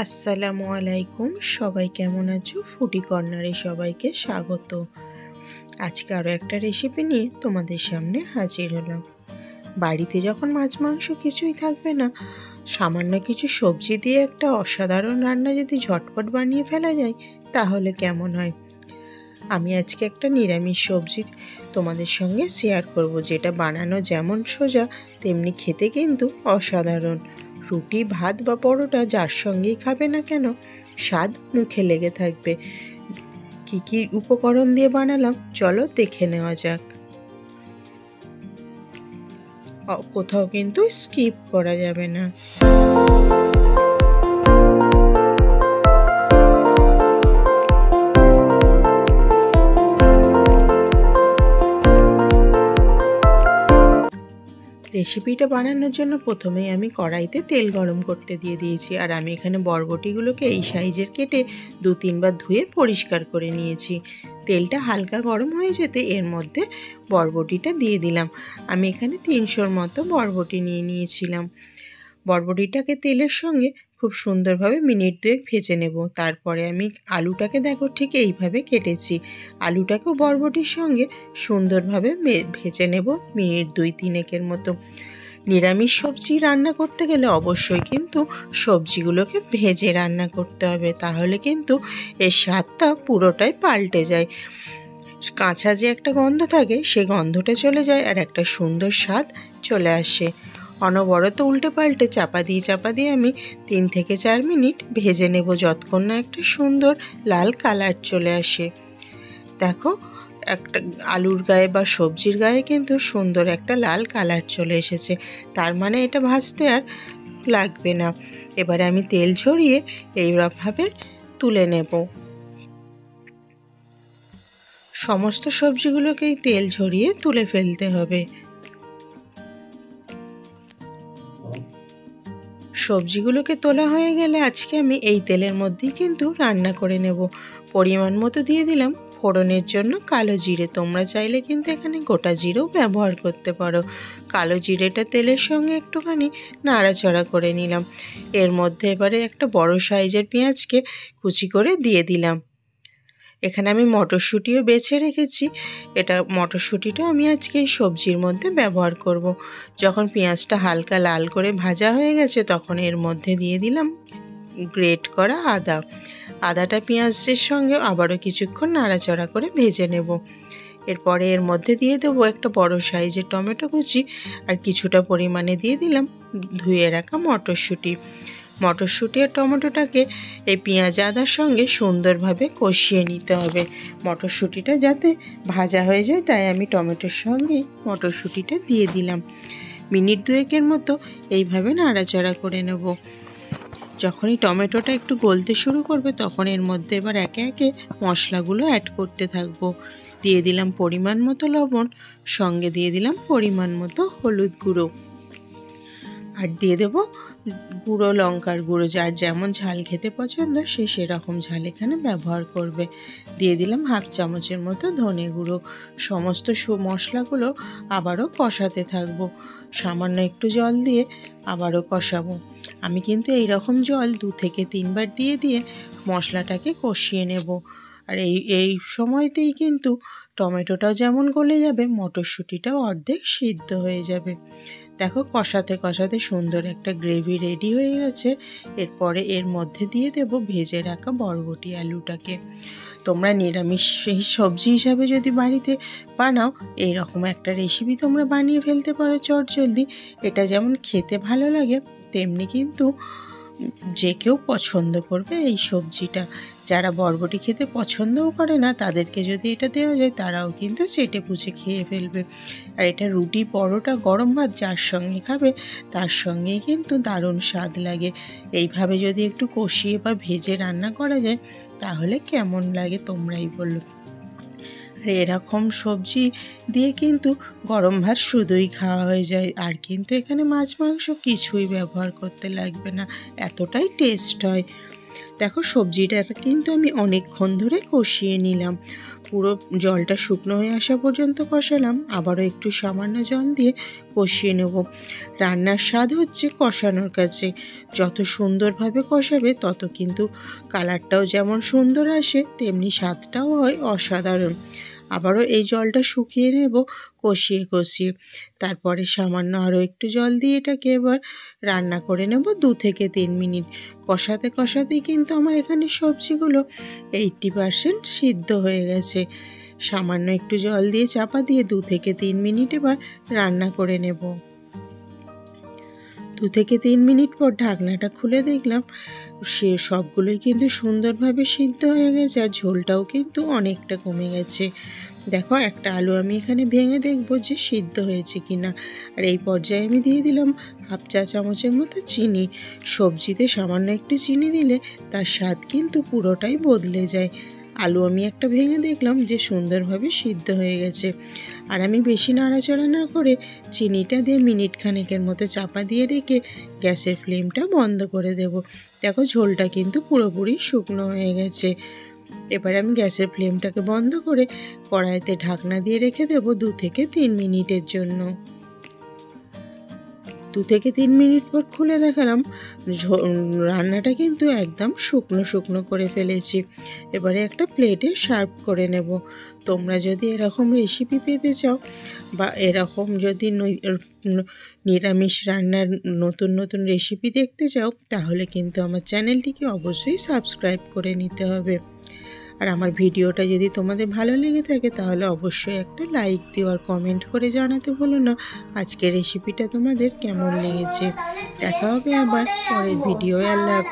আসসালামু আলাইকুম। সবাই কেমন আছো? ফুডি কর্নারে সবাইকে স্বাগত। আজকে আরও একটা রেসিপি নিয়ে তোমাদের সামনে হাজির হলাম। বাড়িতে যখন মাছ মাংস কিছুই থাকবে না, সামান্য কিছু সবজি দিয়ে একটা অসাধারণ রান্না যদি ঝটপট বানিয়ে ফেলা যায় তাহলে কেমন হয়। আমি আজকে একটা নিরামিষ সবজি তোমাদের সঙ্গে শেয়ার করব, যেটা বানানো যেমন সোজা তেমনি খেতে কিন্তু অসাধারণ। রুটি, ভাত বা পরোটা যার সঙ্গেই খাবে না কেন, স্বাদ মুখে লেগে থাকবে। কি কি উপকরণ দিয়ে বানালাম চলো দেখে নেওয়া যাক। কোথাও কিন্তু স্কিপ করা যাবে না। রেসিপিটা বানানোর জন্য প্রথমেই আমি কড়াইতে তেল গরম করতে দিয়ে দিয়েছি, আর আমি এখানে বরবটিগুলোকে এই সাইজের কেটে 2-3 বার ধুয়ে পরিষ্কার করে নিয়েছি। তেলটা হালকা গরম হয়ে যেতে এর মধ্যে বরবটিটা দিয়ে দিলাম। আমি এখানে 300 মতো বরবটি নিয়েছিলাম। বরবটিটাকে তেলের সঙ্গে খুব সুন্দরভাবে মিনিট 2 ভেজে নেব। তারপরে আমি আলুটাকে দেখো ঠিক এইভাবে কেটেছি। আলুটাকেও বরবটির সঙ্গে সুন্দরভাবে ভেজে নেব মিনিট 2-3 মতো। নিরামিষ সবজি রান্না করতে গেলে অবশ্যই কিন্তু সবজিগুলোকে ভেজে রান্না করতে হবে, তাহলে কিন্তু এর স্বাদটা পুরোটাই পাল্টে যায়। কাঁচা যে একটা গন্ধ থাকে সেই গন্ধটা চলে যায় আর একটা সুন্দর স্বাদ চলে আসে। অনবরত উল্টে পাল্টে চাপা দিয়ে আমি 3 থেকে 4 মিনিট ভেজে নেব, যতক্ষণ না একটা সুন্দর লাল কালার চলে আসে। দেখো, একটা আলুর গায়ে বা সবজির গায়ে কিন্তু সুন্দর একটা লাল কালার চলে এসেছে, তার মানে এটা ভাজতে আর লাগবে না। এবারে আমি তেল ঝরিয়ে এইভাবে তুলে নেব। সমস্ত সবজিগুলোকেই তেল ঝরিয়ে তুলে ফেলতে হবে। সবজিগুলোকে তোলা হয়ে গেলে আজকে আমি এই তেলের মধ্যেই কিন্তু রান্না করে নেব। পরিমাণ মতো দিয়ে দিলাম ফোড়নের জন্য কালো জিরে। তোমরা চাইলে কিন্তু এখানে গোটা জিরেও ব্যবহার করতে পারো। কালো জিরেটা তেলের সঙ্গে একটুখানি নাড়াচাড়া করে নিলাম। এর মধ্যে এবারে একটা বড় সাইজের পেঁয়াজকে কুচি করে দিয়ে দিলাম। এখানে আমি মটরশুঁটিও বেছে রেখেছি। এটা মটরশুঁটিটাও আমি আজকে এই সবজির মধ্যে ব্যবহার করব। যখন পেঁয়াজটা হালকা লাল করে ভাজা হয়ে গেছে তখন এর মধ্যে দিয়ে দিলাম গ্রেট করা আদা। আদাটা পেঁয়াজের সঙ্গে আবারও কিছুক্ষণ নাড়াচাড়া করে ভেজে নেব। এরপরে এর মধ্যে দিয়ে দেবো একটা বড় সাইজের টমেটো কুচি, আর কিছুটা পরিমাণে দিয়ে দিলাম ধুয়ে রাখা মটরশুঁটি। মটরশুঁটি আর টমেটোটাকে এই পেঁয়াজ আদার সঙ্গে সুন্দরভাবে কষিয়ে নিতে হবে। মটরশুঁটিটা যাতে ভাজা হয়ে যায় তাই আমি টমেটোর সঙ্গে মটরশুঁটিটা দিয়ে দিলাম। মিনিট 2 মতো এইভাবে নাড়াচাড়া করে নেব। যখনই টমেটোটা একটু গলতে শুরু করবে তখন এর মধ্যে এবার একে একে মশলাগুলো অ্যাড করতে থাকবো। দিয়ে দিলাম পরিমাণ মতো লবণ, সঙ্গে দিয়ে দিলাম পরিমাণ মতো হলুদ গুঁড়ো, আর দিয়ে দেবো গুঁড়ো লঙ্কার গুঁড়ো। যার যেমন ঝাল খেতে পছন্দ সে সেরকম ঝাল এখানে ব্যবহার করবে। দিয়ে দিলাম 1/2 চামচের মতো ধনে গুঁড়ো। সমস্ত মশলাগুলো আবারও কষাতে থাকবো। সামান্য একটু জল দিয়ে আবারও কষাবো। আমি কিন্তু এই রকম জল 2 থেকে 3 বার দিয়ে মশলাটাকে কষিয়ে নেব। আর এই সময়তেই কিন্তু টমেটোটাও যেমন গলে যাবে, মটরশুঁটিটাও অর্ধেক সিদ্ধ হয়ে যাবে। দেখো, কষাতে কষাতে সুন্দর একটা গ্রেভি রেডি হয়ে গেছে। এরপরে এর মধ্যে দিয়ে দেব ভেজে রাখা বরবটি আলুটাকে। তোমরা নিরামিষ সবজি হিসাবে যদি বাড়িতে বানাও, এইরকম একটা রেসিপি তোমরা বানিয়ে ফেলতে পারো চটজলদি। এটা যেমন খেতে ভালো লাগে তেমনি কিন্তু যে কেউ পছন্দ করবে এই সবজিটা। যারা বরবটি খেতে পছন্দও করে না তাদেরকে যদি এটা দেওয়া যায় তারাও কিন্তু চেটে পুচে খেয়ে ফেলবে। আর এটা রুটি, পরোটা, গরম ভাত যার সঙ্গে খাবে তার সঙ্গেই কিন্তু দারুণ স্বাদ লাগে। এইভাবে যদি একটু কষিয়ে বা ভেজে রান্না করা যায় তাহলে কেমন লাগে তোমরাই বলো। আর এরকম সবজি দিয়ে কিন্তু গরম ভাত শুধুই খাওয়া হয়ে যায়, আর কিন্তু এখানে মাছ মাংস কিছুই ব্যবহার করতে লাগবে না, এতটাই টেস্ট হয়। দেখো সবজিটা কিন্তু আমি অনেকক্ষণ ধরে কষিয়ে নিলাম, পুরো জলটা শুকনো হয়ে আসা পর্যন্ত কষালাম। আবারও একটু সামান্য জল দিয়ে কষিয়ে নেব। রান্নার স্বাদ হচ্ছে কষানোর কাছে, যত সুন্দরভাবে কষাবে তত কিন্তু কালারটাও যেমন সুন্দর আসে, তেমনি স্বাদটাও হয় অসাধারণ। আবারও এই জলটা শুকিয়ে নেব কষিয়ে। তারপরে সামান্য আরও একটু জল দিয়ে এটাকে এবার রান্না করে নেব 2 থেকে 3 মিনিট। কষাতেই কিন্তু আমার এখানে সবজিগুলো 80% সিদ্ধ হয়ে গেছে। সামান্য একটু জল দিয়ে চাপা দিয়ে 2 থেকে 3 মিনিট এবার রান্না করে নেব। 2 থেকে 3 মিনিট পর ঢাকনাটা খুলে দেখলাম সে সবগুলোই কিন্তু সুন্দরভাবে সিদ্ধ হয়ে গেছে, আর ঝোলটাও কিন্তু অনেকটা কমে গেছে। দেখো একটা আলু আমি এখানে ভেঙে দেখব যে সিদ্ধ হয়েছে কিনা। আর এই পর্যায়ে আমি দিয়ে দিলাম হাফ চা চামচের মতো চিনি। সবজিতে সামান্য একটু চিনি দিলে তার স্বাদ কিন্তু পুরোটাই বদলে যায়। আলু আমি একটা ভেঙে দেখলাম যে সুন্দরভাবে সিদ্ধ হয়ে গেছে। আর আমি বেশি নাড়াচাড়া না করে চিনিটা দিয়ে মিনিট খানেকের মতো চাপা দিয়ে রেখে গ্যাসের ফ্লেমটা বন্ধ করে দেব। দেখো ঝোলটা কিন্তু পুরোপুরি শুকনো হয়ে গেছে। এবার আমি গ্যাসের ফ্লেমটাকে বন্ধ করে কড়াইতে ঢাকনা দিয়ে রেখে দেব 2 থেকে 3 মিনিটের জন্য। 2 থেকে 3 মিনিট পর খুলে দেখালাম রান্নাটা কিন্তু একদম শুকনো করে ফেলেছি। এবারে একটা প্লেটে সার্ভ করে নেব। তোমরা যদি এরকম রেসিপি পেতে চাও বা এরকম যদি নিরামিষ রান্নার নতুন রেসিপি দেখতে চাও, তাহলে কিন্তু আমার চ্যানেলটিকে অবশ্যই সাবস্ক্রাইব করে নিতে হবে। আর আমার ভিডিওটা যদি তোমাদের ভালো লেগে থাকে তাহলে অবশ্যই একটা লাইক দিও, আর কমেন্ট করে জানাতে ভুলো না আজকের রেসিপিটা তোমাদের কেমন লেগেছে। দেখা হবে আবার পরের ভিডিও। আল্লাহ হাফেজ।